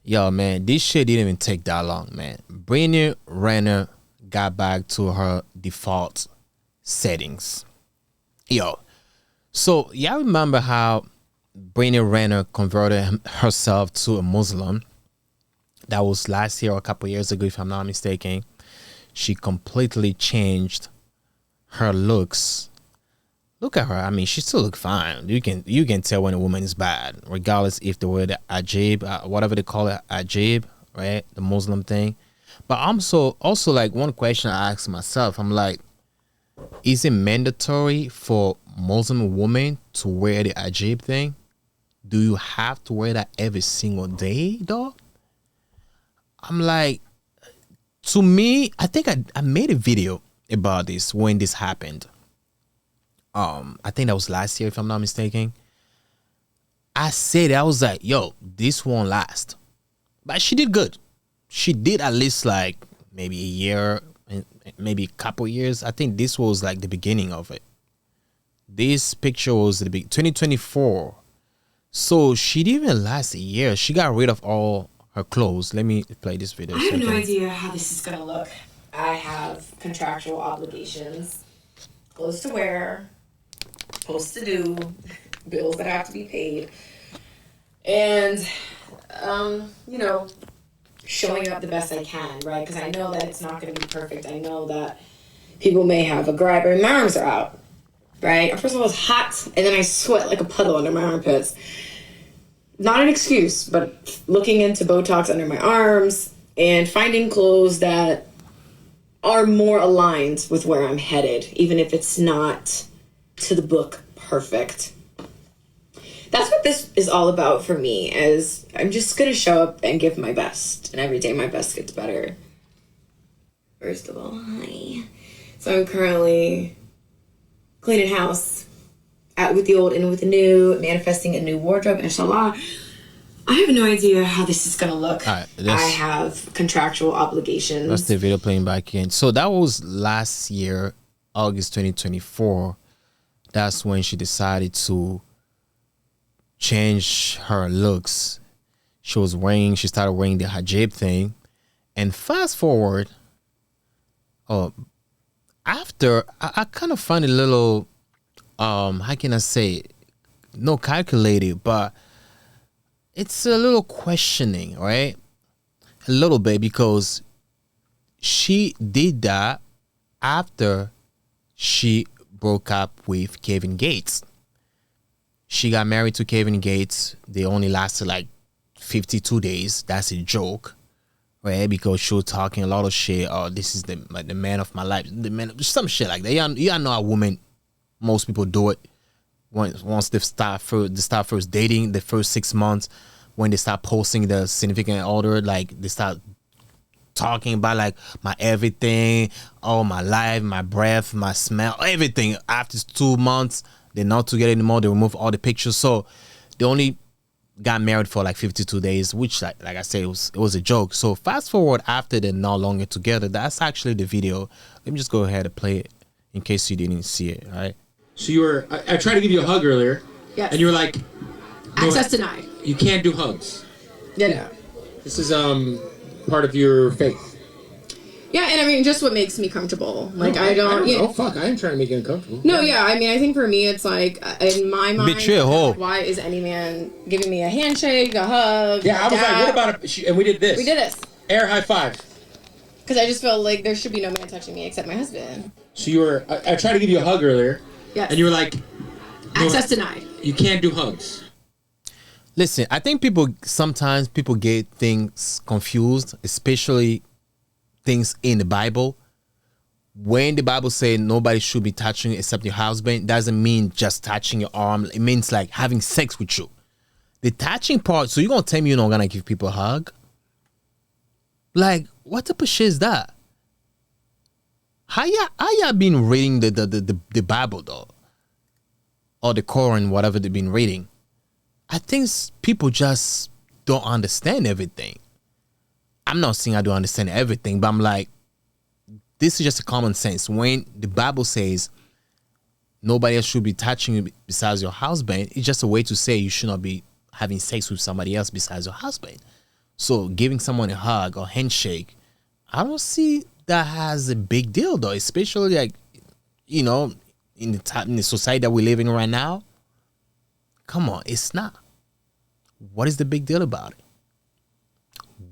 Yo, man, this shit didn't even take that long, man. Brittany Renner got back to her default settings. Yo, so y'all remember how Brittany Renner converted herself to a Muslim? That was last year or a couple years ago, if I'm not mistaken. She completely changed her looks. Look at her. I mean, she still look fine. You can tell when a woman is bad, regardless if they wear the ajib, whatever they call it, ajib, right? The Muslim thing. But I'm also like one question I ask myself. I'm like, is it mandatory for Muslim women to wear the ajib thing? Do you have to wear that every single day, dog? I'm like, to me, I think I made a video about this when this happened. I think that was last year, if I'm not mistaken. I said, I was like, yo, this won't last. But she did good. She did at least like maybe a year, maybe a couple years. I think this was like the beginning of it. This picture was the big 2024. So she didn't even last a year. She got rid of all her clothes. Let me play this video. I have no idea how this is going to look. I have contractual obligations, clothes to wear, supposed to do, bills that have to be paid, and, showing up the best I can, right? Because I know that it's not going to be perfect. I know that people may have a gripe, or my arms are out, right? First of all, it's hot, and then I sweat like a puddle under my armpits. Not an excuse, but looking into Botox under my arms and finding clothes that are more aligned with where I'm headed, even if it's not to the book perfect. That's what this is all about for me, is I'm just going to show up and give my best, and every day my best gets better. First of all, hi. So I'm currently cleaning house, out with the old and with the new, manifesting a new wardrobe, inshallah. I have no idea how this is going to look. Right, I have contractual obligations. That's the video playing back in. So that was last year, August 2024. That's when she decided to change her looks. She started wearing the hijab thing. And fast forward, after, I kind of find it a little, how can I say it? No calculated, but it's a little questioning, right? A little bit, because she did that after she broke up with Kevin Gates. She got married to Kevin Gates. They only lasted like 52 days. That's a joke, right? Because she was talking a lot of shit. Oh, this is the man of my life. The man, some shit like that. You know how women, most people do it. Once they start first dating, the first 6 months, when they start posting the significant other, like they start talking about like my everything, my life, my breath, my smell, everything. After 2 months, they're not together anymore. They remove all the pictures. So they only got married for like 52 days, which like I said, it was a joke. So fast forward after they're no longer together. That's actually the video. Let me just go ahead and play it in case you didn't see it. All right. So I tried to give you a hug earlier. Yes. And you were like, no, access denied. You can't do hugs. Yeah, no. This is part of your faith. Yeah, and I mean, just what makes me comfortable. Like, No, I don't oh, fuck, I ain't trying to make you uncomfortable. No, yeah, I mean, I think for me, it's like, in my mind, Bitch, why is any man giving me a handshake, a hug? Yeah, I was like, what about and we did this. We did this. Air high five. Because I just feel like there should be no man touching me except my husband. So I tried to give you a hug earlier. Yes. And you were like, no, access denied. You can't do hugs. Listen, I think sometimes people get things confused, especially things in the Bible. When the Bible says nobody should be touching you except your husband, doesn't mean just touching your arm. It means like having sex with you. The touching part, so you're going to tell me you're not going to give people a hug? Like, what type of shit is that? How y'all been reading the Bible, though? Or the Quran, whatever they've been reading? I think people just don't understand everything. I'm not saying I don't understand everything, but I'm like, this is just a common sense. When the Bible says nobody else should be touching you besides your husband, it's just a way to say you should not be having sex with somebody else besides your husband. So giving someone a hug or handshake, I don't see that has a big deal though, especially like, you know, in the society that we're living right now. Come on, it's not. What is the big deal about it?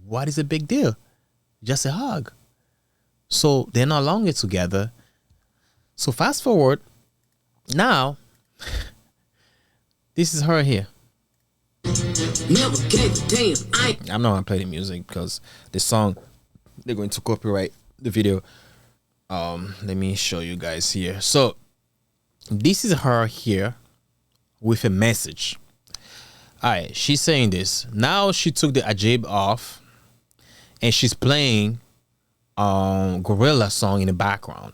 What is the big deal? Just a hug. So they're no longer together. So fast forward, now, this is her here. Never gave a damn. I'm not gonna play the music because the song, they're going to copyright the video. Let me show you guys here. So this is her here with a message. All right, she's saying this. Now she took the ajib off and she's playing gorilla song in the background.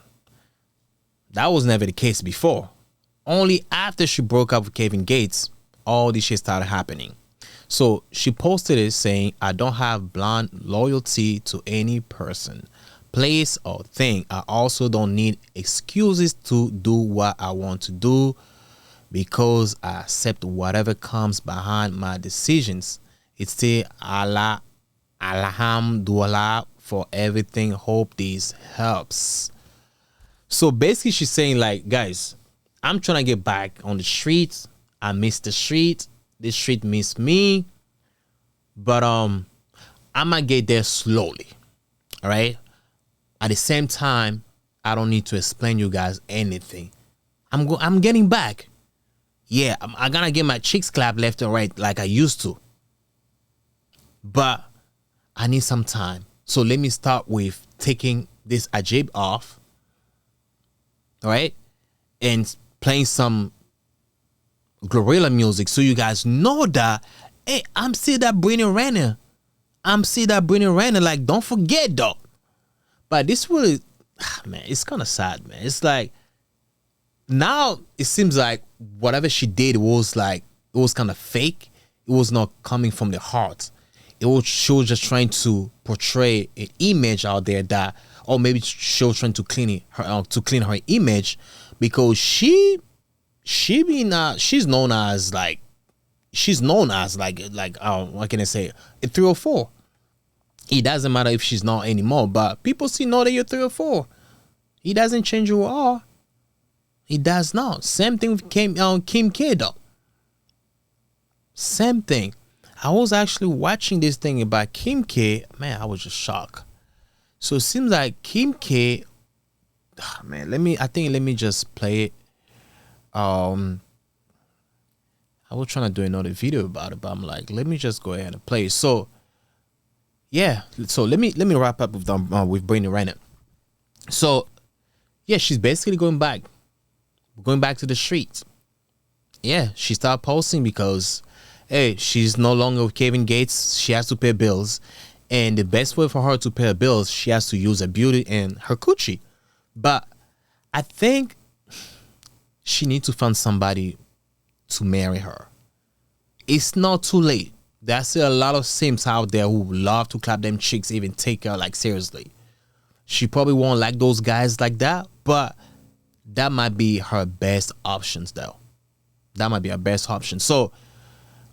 That was never the case before. Only after she broke up with Kevin Gates, all this shit started happening. So she posted it saying, I don't have blind loyalty to any person, place, or thing. I also don't need excuses to do what I want to do because I accept whatever comes behind my decisions. It's still Allah, Alhamdulillah for everything. Hope this helps. So basically she's saying like, guys, I'm trying to get back on the streets. I miss the street. The street miss me. But I might get there slowly. All right. At the same time, I don't need to explain you guys anything. I'm getting back. Yeah, I'm gonna get my cheeks clapped left and right like I used to. But I need some time. So let me start with taking this ajib off. All right. And playing some gorilla music so you guys know that, hey, I'm still that Brittany Renner. Like, don't forget though. But this really, man, it's kind of sad, man. It's like, now it seems like whatever she did was like, it was kind of fake. It was not coming from the heart. She was just trying to portray an image out there that, or maybe she was trying to clean her image, because she's known as like what can I say, a 304. It doesn't matter if she's not anymore, but people still know that you're 304. It doesn't change who you are. It does not. Same thing with Kim K though. Same thing. I was actually watching this thing about Kim K. Man, I was just shocked. So it seems like Kim K. Man, let me just play it. I was trying to do another video about it, but I'm like, let me just go ahead and play it. So yeah, so let me wrap up with Brittany Renner. So yeah, she's basically going back to the streets. Yeah, she started posting because, hey, she's no longer with Kevin Gates. She has to pay bills, and the best way for her to pay her bills, she has to use her beauty and her coochie. But I think she needs to find somebody to marry her. It's not too late. There's a lot of simps out there who love to clap them chicks, even take her like seriously. She probably won't like those guys like that, but that might be her best options though. That might be her best option. So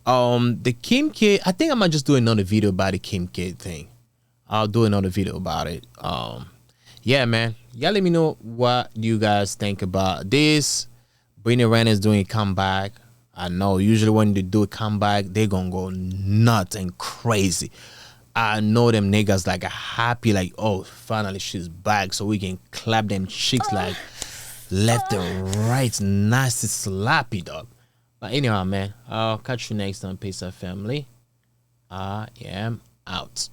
the Kim K, I think I might just do another video about the Kim K thing. I'll do another video about it. Yeah, man. Y'all let me know what you guys think about this. Brittany Renner is doing a comeback. I know usually when they do a comeback, they're gonna go nuts and crazy. I know them niggas like are happy, like, oh, finally she's back, so we can clap them cheeks like left and right, nasty sloppy dog. But anyhow, man, I'll catch you next time. Peace out, family. I am out.